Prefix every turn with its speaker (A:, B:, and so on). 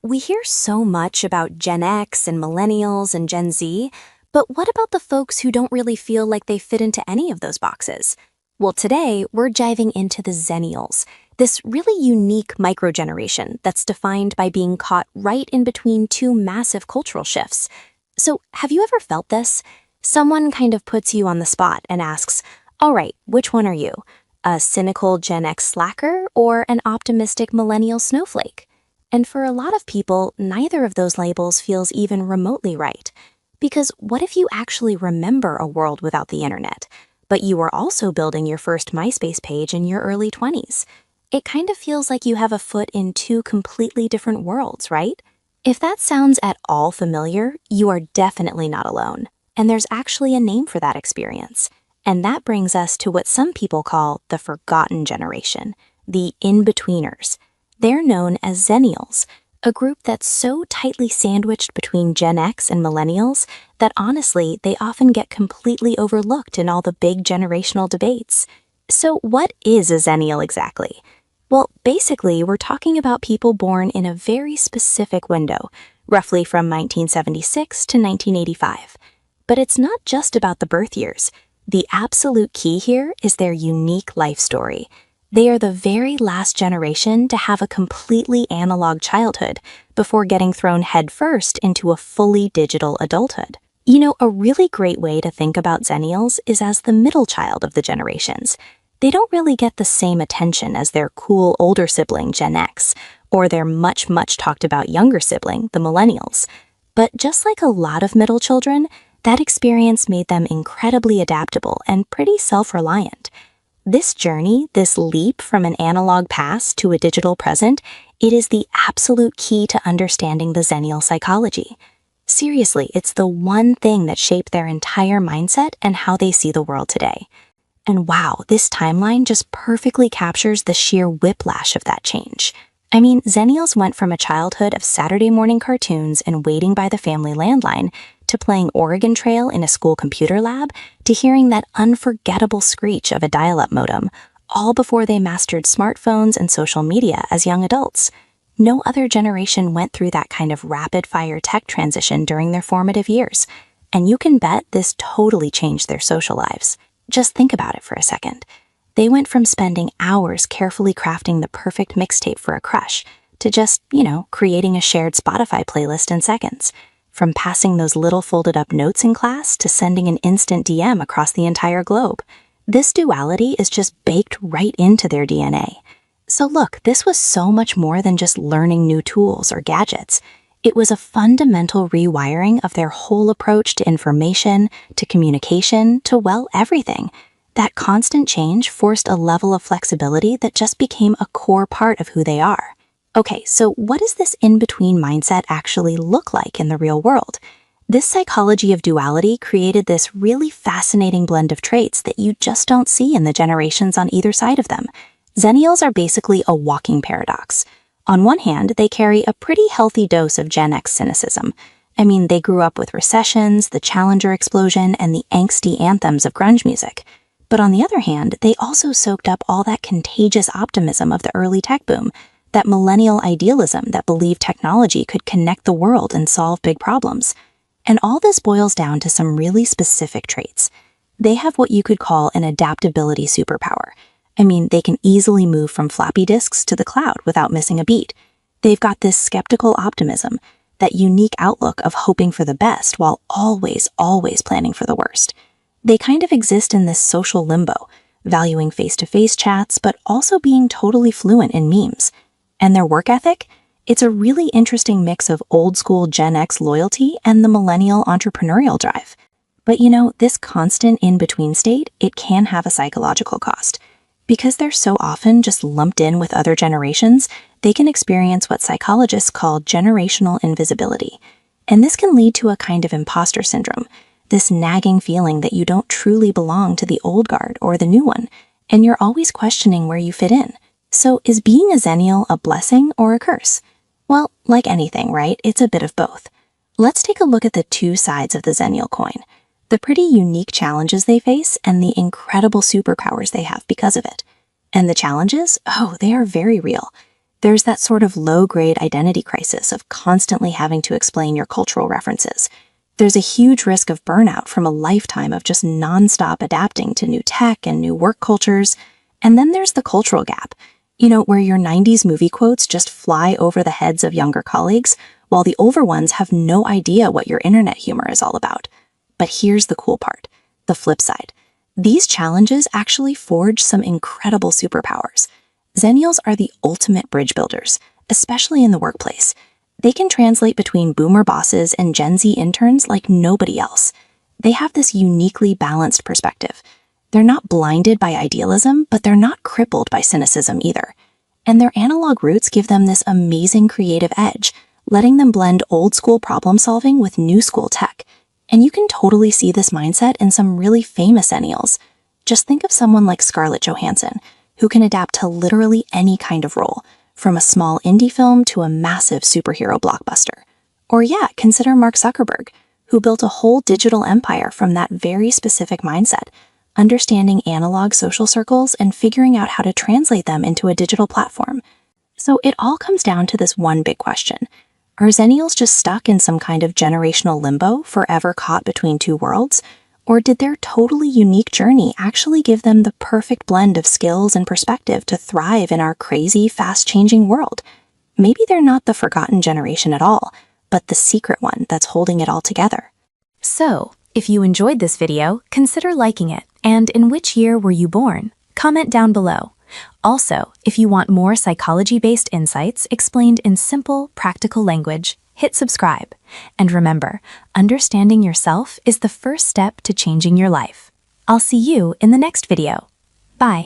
A: We hear so much about Gen X and Millennials and Gen Z, but what about the folks who don't really feel like they fit into any of those boxes? Well, today we're diving into the Xennials, this really unique microgeneration that's defined by being caught right in between two massive cultural shifts. So, have you ever felt this? Someone kind of puts you on the spot and asks, all right, which one are you? A cynical Gen X slacker or an optimistic millennial snowflake? And for a lot of people, neither of those labels feels even remotely right. Because what if you actually remember a world without the internet, but you were also building your first MySpace page in your early 20s? It kind of feels like you have a foot in two completely different worlds, right? If that sounds at all familiar, you are definitely not alone. And there's actually a name for that experience. And that brings us to what some people call the forgotten generation, the in-betweeners. They're known as Xennials, a group that's so tightly sandwiched between Gen X and Millennials that honestly, they often get completely overlooked in all the big generational debates. So what is a Xennial exactly? Well, basically, we're talking about people born in a very specific window, roughly from 1976 to 1985. But it's not just about the birth years. The absolute key here is their unique life story. They are the very last generation to have a completely analog childhood before getting thrown headfirst into a fully digital adulthood. A really great way to think about Xennials is as the middle child of the generations. They don't really get the same attention as their cool older sibling, Gen X, or their much talked about younger sibling, the Millennials. But just like a lot of middle children, that experience made them incredibly adaptable and pretty self-reliant. This journey, this leap from an analog past to a digital present, it is the absolute key to understanding the Xennial psychology. Seriously, it's the one thing that shaped their entire mindset and how they see the world today. And wow, this timeline just perfectly captures the sheer whiplash of that change. I mean, Xennials went from a childhood of Saturday morning cartoons and waiting by the family landline to playing Oregon Trail in a school computer lab, to hearing that unforgettable screech of a dial-up modem, all before they mastered smartphones and social media as young adults. No other generation went through that kind of rapid-fire tech transition during their formative years, and you can bet this totally changed their social lives. Just think about it for a second. They went from spending hours carefully crafting the perfect mixtape for a crush to just, creating a shared Spotify playlist in seconds. From passing those little folded-up notes in class to sending an instant DM across the entire globe. This duality is just baked right into their DNA. So look, this was so much more than just learning new tools or gadgets. It was a fundamental rewiring of their whole approach to information, to communication, to, everything. That constant change forced a level of flexibility that just became a core part of who they are. Okay, so what does this in-between mindset actually look like in the real world? This psychology of duality created this really fascinating blend of traits that you just don't see in the generations on either side of them. Xennials are basically a walking paradox. On one hand, they carry a pretty healthy dose of Gen X cynicism. I mean, they grew up with recessions, the Challenger explosion, and the angsty anthems of grunge music. But on the other hand, they also soaked up all that contagious optimism of the early tech boom, that millennial idealism that believed technology could connect the world and solve big problems. And all this boils down to some really specific traits. They have what you could call an adaptability superpower. I mean, they can easily move from floppy disks to the cloud without missing a beat. They've got this skeptical optimism, that unique outlook of hoping for the best while always planning for the worst. They kind of exist in this social limbo, valuing face-to-face chats, but also being totally fluent in memes. And their work ethic? It's a really interesting mix of old-school Gen X loyalty and the millennial entrepreneurial drive. But this constant in-between state, it can have a psychological cost. Because they're so often just lumped in with other generations, they can experience what psychologists call generational invisibility. And this can lead to a kind of imposter syndrome, this nagging feeling that you don't truly belong to the old guard or the new one, and you're always questioning where you fit in. So is being a Xennial a blessing or a curse? Well, like anything, right? It's a bit of both. Let's take a look at the two sides of the Xennial coin. The pretty unique challenges they face and the incredible superpowers they have because of it. And the challenges? Oh, they are very real. There's that sort of low-grade identity crisis of constantly having to explain your cultural references. There's a huge risk of burnout from a lifetime of just nonstop adapting to new tech and new work cultures. And then there's the cultural gap, where your 90s movie quotes just fly over the heads of younger colleagues, while the older ones have no idea what your internet humor is all about. But here's the cool part, the flip side. These challenges actually forge some incredible superpowers. Xennials are the ultimate bridge builders, especially in the workplace. They can translate between boomer bosses and Gen Z interns like nobody else. They have this uniquely balanced perspective. They're not blinded by idealism, but they're not crippled by cynicism either. And their analog roots give them this amazing creative edge, letting them blend old-school problem-solving with new-school tech. And you can totally see this mindset in some really famous Xennials. Just think of someone like Scarlett Johansson, who can adapt to literally any kind of role, from a small indie film to a massive superhero blockbuster. Or consider Mark Zuckerberg, who built a whole digital empire from that very specific mindset, understanding analog social circles and figuring out how to translate them into a digital platform. So it all comes down to this one big question. Are Xennials just stuck in some kind of generational limbo, forever caught between two worlds? Or did their totally unique journey actually give them the perfect blend of skills and perspective to thrive in our crazy, fast-changing world? Maybe they're not the forgotten generation at all, but the secret one that's holding it all together. So, if you enjoyed this video, consider liking it. And in which year were you born? Comment down below. Also, if you want more psychology-based insights explained in simple, practical language, hit subscribe. And remember, understanding yourself is the first step to changing your life. I'll see you in the next video. Bye.